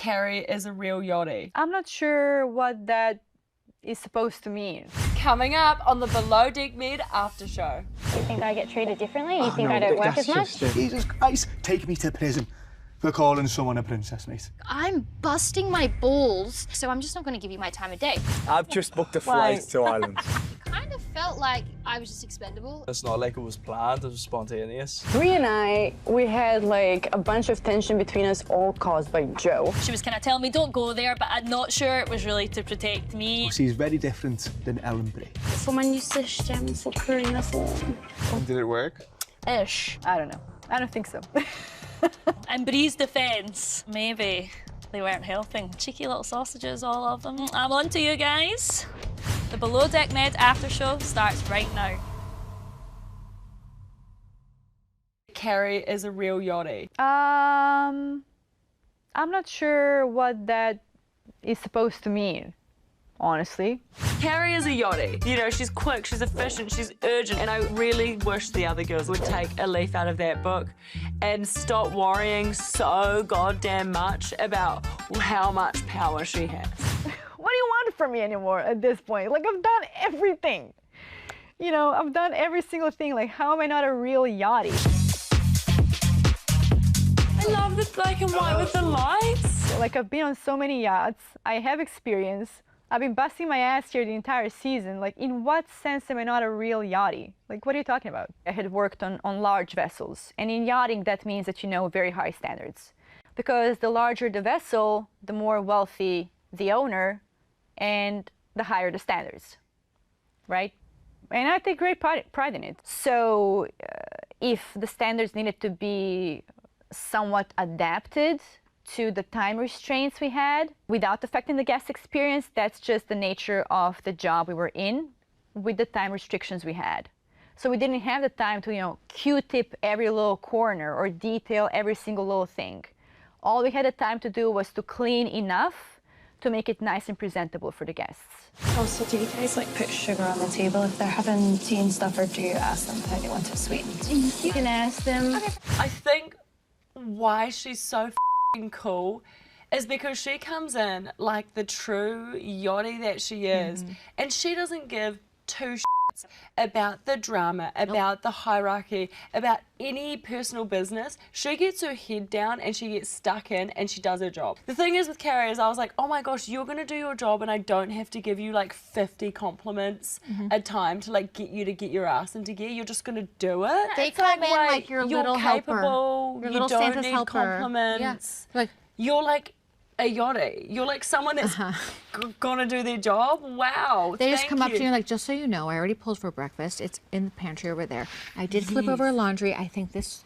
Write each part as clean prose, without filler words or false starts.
Carrie is a real yachty. I'm not sure what that is supposed to mean. Coming up on the Below Deck Med after show. You think I get treated differently? You think I don't work as much? Jesus Christ, take me to prison for calling someone a princess, mate. I'm busting my balls, so I'm just not going to give you my time of day. I've just booked a flight to Ireland. Kind of felt like I was just expendable. It's not like it was planned, it was spontaneous. Brie and we had like a bunch of tension between us, all caused by Joe. She was kind of telling me don't go there, but I'm not sure it was really to protect me. She's very different than Ellen Brie. Someone used to stämma så kurna Did it work? Ish. I don't know. I don't think so. In Brie's defence, maybe they weren't helping. Cheeky little sausages, all of them. I'm on to you guys. The Below Deck Med after show starts right now. Carrie is a real yachty. I'm not sure what that is supposed to mean, honestly. Carrie is a yachty. You know, she's quick, she's efficient, she's urgent, and I really wish the other girls would take a leaf out of that book and stop worrying so goddamn much about how much power she has. What do you want from me anymore at this point? Like, I've done everything. You know, I've done every single thing. Like, how am I not a real yachty? I love the black and white with the lights. Like, I've been on so many yachts. I have experience. I've been busting my ass here the entire season. Like, in what sense am I not a real yachty? Like, what are you talking about? I had worked on large vessels. And in yachting, that means that you know very high standards. Because the larger the vessel, the more wealthy the owner, and the higher the standards, right? And I take great pride in it. So if the standards needed to be somewhat adapted to the time restraints we had without affecting the guest experience, that's just the nature of the job we were in with the time restrictions we had. So we didn't have the time to, you know, Q-tip every little corner or detail every single little thing. All we had the time to do was to clean enough to make it nice and presentable for the guests. Also, do you guys like put sugar on the table if they're having tea and stuff, or do you ask them how they want it sweetened? You can ask them. Okay. I think why she's so f***ing cool is because she comes in like the true yachty that she is, and she doesn't give two shits about the drama, about the hierarchy, about any personal business. She gets her head down and she gets stuck in and she does her job. The thing is with Carrie is I was like, oh my gosh, you're gonna do your job and I don't have to give you like 50 compliments a time to like get you to get your ass into gear. You're just gonna do it. They come in like your little capable, helper. Your little you don't Santa's need helper. compliments. Yeah. Like, you're like a yachty. You're like someone that's gonna do their job. Wow. They just come up to you like, just so you know, I already pulled for breakfast. It's in the pantry over there. I did flip over laundry. I think this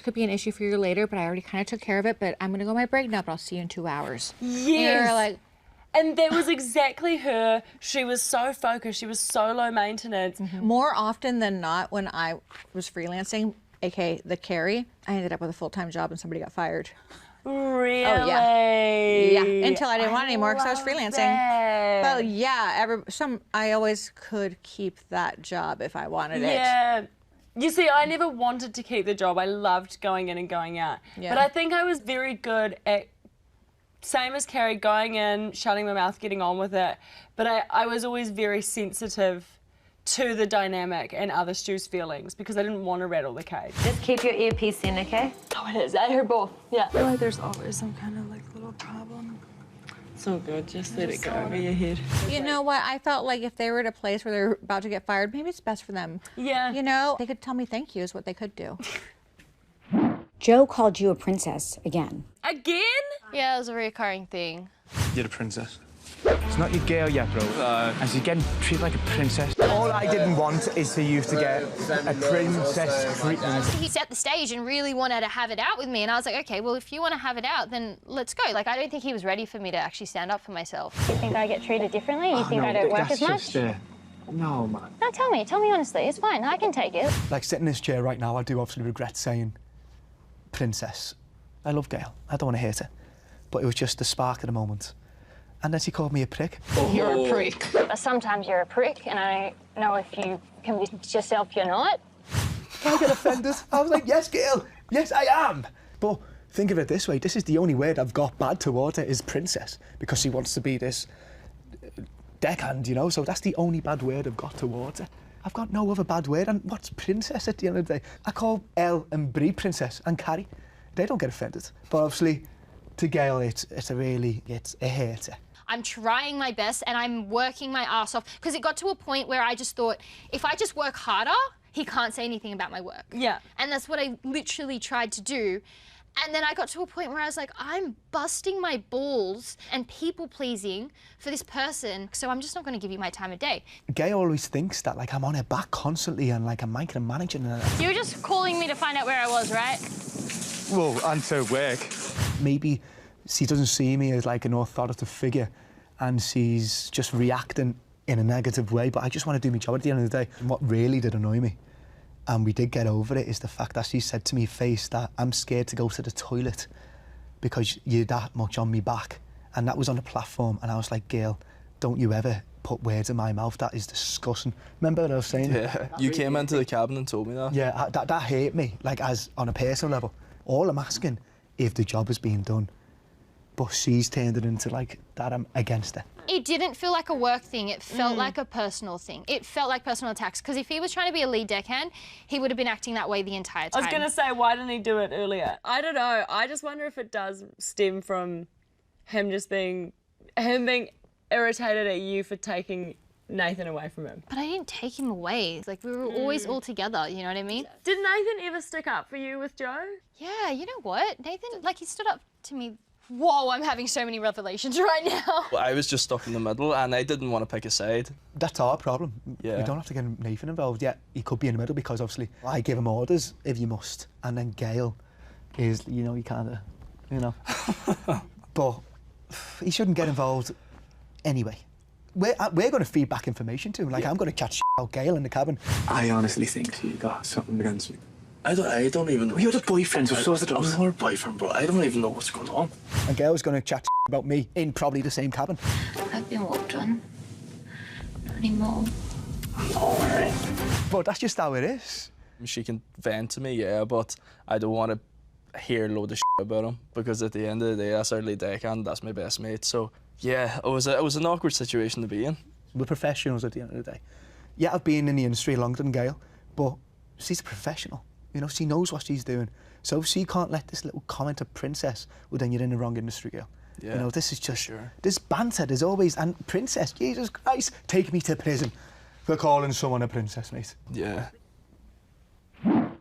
could be an issue for you later, but I already kind of took care of it. But I'm gonna go on my break now, but I'll see you in 2 hours. Yes. And you're like, and that was exactly her. She was so focused. She was so low maintenance. more often than not, when I was freelancing, aka the Carrie, I ended up with a full-time job and somebody got fired. Really? Oh, yeah, until I didn't want it anymore because I was freelancing. That. But yeah, I always could keep that job if I wanted it. Yeah. You see, I never wanted to keep the job. I loved going in and going out. Yeah. But I think I was very good at, same as Carrie, going in, shutting my mouth, getting on with it. But I was always very sensitive to the dynamic and other Stu's feelings because I didn't want to rattle the cage. Just keep your earpiece in, okay? Oh, it is. I heard both. Yeah. I feel like there's always some kind of like little problem. So good, just let it go over your head. You know what? I felt like if they were at a place where they're about to get fired, maybe it's best for them. Yeah. You know, they could tell me thank you is what they could do. Joe called you a princess again. Again? Yeah, it was a recurring thing. You're a princess. It's not your girl yet, bro. And she's getting treated like a princess. All I didn't want is for you to get a princess treatment. He set the stage and really wanted to have it out with me, and I was like, okay, well, if you want to have it out, then let's go. Like, I don't think he was ready for me to actually stand up for myself. You think I get treated differently? You think I don't work as much? No, man. No, tell me honestly. It's fine. I can take it. Like, sitting in this chair right now, I do obviously regret saying princess. I love Gail. I don't want to hurt her. But it was just the spark at the moment. And then she called me a prick. You're a prick. But sometimes you're a prick, and I don't know if you convince yourself you're not. I get offended. I was like, yes, Gail. Yes, I am. But think of it this way, this is the only word I've got bad towards her is princess, because she wants to be this deckhand, you know, so that's the only bad word I've got towards her. I've got no other bad word, and what's princess at the end of the day? I call Elle and Brie princess, and Carrie, they don't get offended. But obviously, to Gail, it's a hater. I'm trying my best and I'm working my ass off, because it got to a point where I just thought, if I just work harder, he can't say anything about my work. Yeah. And that's what I literally tried to do. And then I got to a point where I was like, I'm busting my balls and people-pleasing for this person, so I'm just not going to give you my time of day. Gail always thinks that, like, I'm on her back constantly and, like, I'm micromanaging her. You were just calling me to find out where I was, right? Well, and to work. Maybe she doesn't see me as, like, an authoritative figure and she's just reacting in a negative way, but I just want to do my job at the end of the day. And what really did annoy me, and we did get over it, is the fact that she said to me face that I'm scared to go to the toilet because you're that much on me back. And that was on a platform, and I was like, Gail, don't you ever put words in my mouth. That is disgusting. Remember what I was saying? Yeah, you came into the cabin and told me that. Yeah, that hurt me, like, as on a personal level. All I'm asking, if the job is being done, but she's turned it into, like, that I'm against her. It didn't feel like a work thing. It felt like a personal thing. It felt like personal attacks, because if he was trying to be a lead deckhand, he would have been acting that way the entire time. I was going to say, why didn't he do it earlier? I don't know. I just wonder if it does stem from him just being irritated at you for taking Nathan away from him. But I didn't take him away. Like, we were always all together, you know what I mean? Did Nathan ever stick up for you with Joe? Yeah, you know what? Nathan, like, he stood up to me. Whoa, I'm having so many revelations right now. Well, I was just stuck in the middle and I didn't want to pick a side. That's our problem. Yeah. We don't have to get Nathan involved yet. He could be in the middle because obviously I give him orders if you must. And then Gail is, you know, you kind of, you know. But he shouldn't get involved anyway. We're going to feed back information to him. Like, I'm going to chat shit about Gail in the cabin. I honestly think she got something against me. I don't even know. You're the boyfriend, so supposed to I'm not her boyfriend, bro. I don't even know what's going on. And Gail's going to chat about me in probably the same cabin. I've been walked on. Not anymore. Alright. But that's just how it is. She can vent to me, yeah, but I don't want to hear a load of shit about him, because at the end of the day, that's our lead deckhand, that's my best mate. So yeah, it was an awkward situation to be in. We're professionals at the end of the day. Yeah, I've been in the industry longer than Gail, but she's a professional. You know, she knows what she's doing. So if she can't let this little comment of princess, well, then you're in the wrong industry, girl. Yeah, you know, this is just, this banter, there's always, and princess, Jesus Christ, take me to prison for calling someone a princess, mate. Yeah.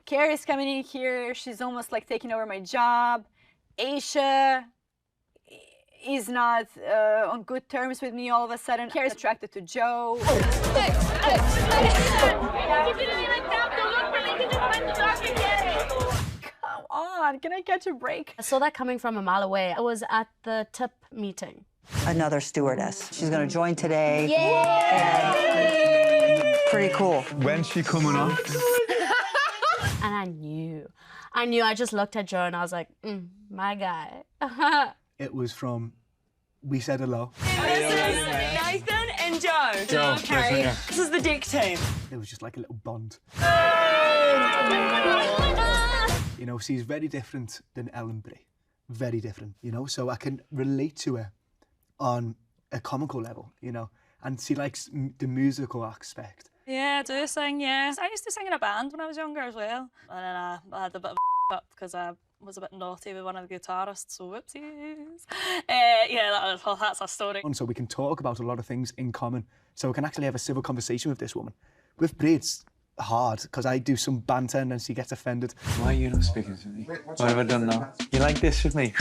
Carrie's coming in here, she's almost like taking over my job. Aisha is not on good terms with me all of a sudden. Carrie's attracted to Joe. Come on, can I catch a break? I saw that coming from a mile away. I was at the TIP meeting. Another stewardess. She's going to join today. Yay! And pretty cool. When's she coming on? And I knew. I just looked at Joe and I was like, my guy. It was from We Said Hello. This is Nathan and Joe. Joe, Okay. yeah. This is the deck team. It was just like a little bond. You know, she's very different than Ellen Brie. Very different, you know, so I can relate to her on a comical level, you know, and she likes the musical aspect. Yeah, I do sing, yeah. I used to sing in a band when I was younger as well. And then I had a bit of a up because I was a bit naughty with one of the guitarists, so whoopsies. Yeah, that's a story. And so we can talk about a lot of things in common, so we can actually have a civil conversation with this woman. With Brie, it's hard, because I do some banter and then she gets offended. Why are you not speaking to me? What have I done now? You like this with me?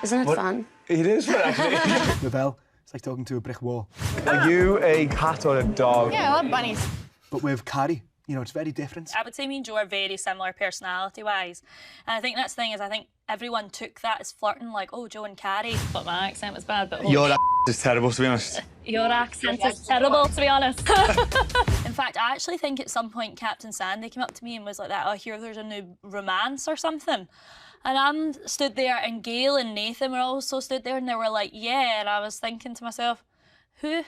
Isn't it fun? It is fun, actually. With Elle, it's like talking to a brick wall. Are you a cat or a dog? Yeah, I love bunnies. But with Carrie, you know, it's very different. I would say me and Joe are very similar personality-wise. And I think that's the thing is I think everyone took that as flirting, like, oh, Joe and Carrie. But my accent was bad, but... Your is terrible, to be honest. Your accent is terrible, to be honest. In fact, I actually think at some point Captain Sandy came up to me and was like that, oh, I hear there's a new romance or something. And I'm stood there, and Gail and Nathan were also stood there, and they were like, yeah. And I was thinking to myself, who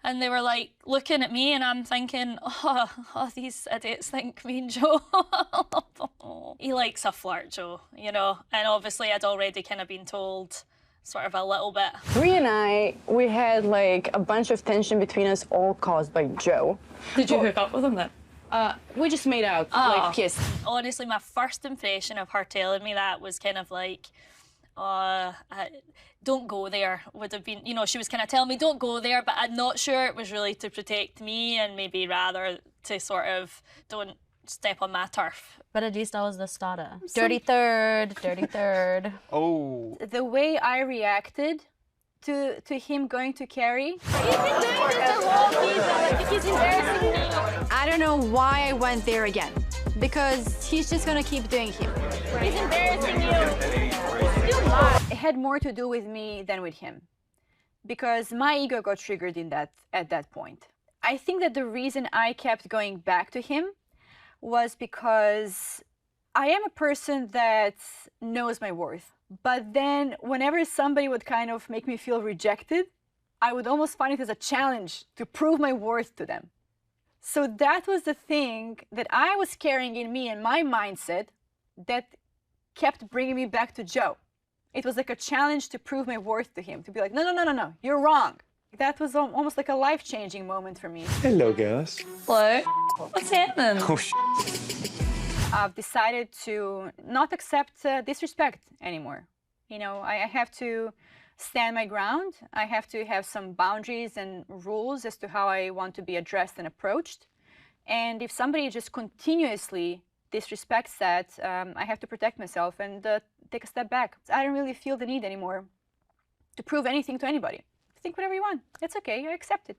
And they were like looking at me, and I'm thinking, oh, these idiots think me and Joe. He likes a flirt, Joe, you know, and obviously I'd already kind of been told sort of a little bit. Brie and I, we had like a bunch of tension between us, all caused by Joe. Did you hook up with him then? We just made out, like kissed. Honestly, my first impression of her telling me that was kind of like, don't go there, would have been, you know, she was kind of telling me don't go there, but I'm not sure it was really to protect me and maybe rather to sort of don't step on my turf. But at least that was the starter. Dirty third, dirty third. Oh. The way I reacted to him going to Carrie. I don't know why I went there again. Because he's just gonna keep doing him. He's embarrassing you. It had more to do with me than with him. Because my ego got triggered at that point. I think that the reason I kept going back to him was because I am a person that knows my worth. But then whenever somebody would kind of make me feel rejected, I would almost find it as a challenge to prove my worth to them. So that was the thing that I was carrying in me and my mindset that kept bringing me back to Joe. It was like a challenge to prove my worth to him, to be like, no, you're wrong. That was almost like a life-changing moment for me. Hello, girls. Hello. What's happening? Oh, I've decided to not accept disrespect anymore. You know, I have to stand my ground. I have to have some boundaries and rules as to how I want to be addressed and approached. And if somebody just continuously disrespects that, I have to protect myself and take a step back. I don't really feel the need anymore to prove anything to anybody. Think whatever you want. It's okay. I accept it.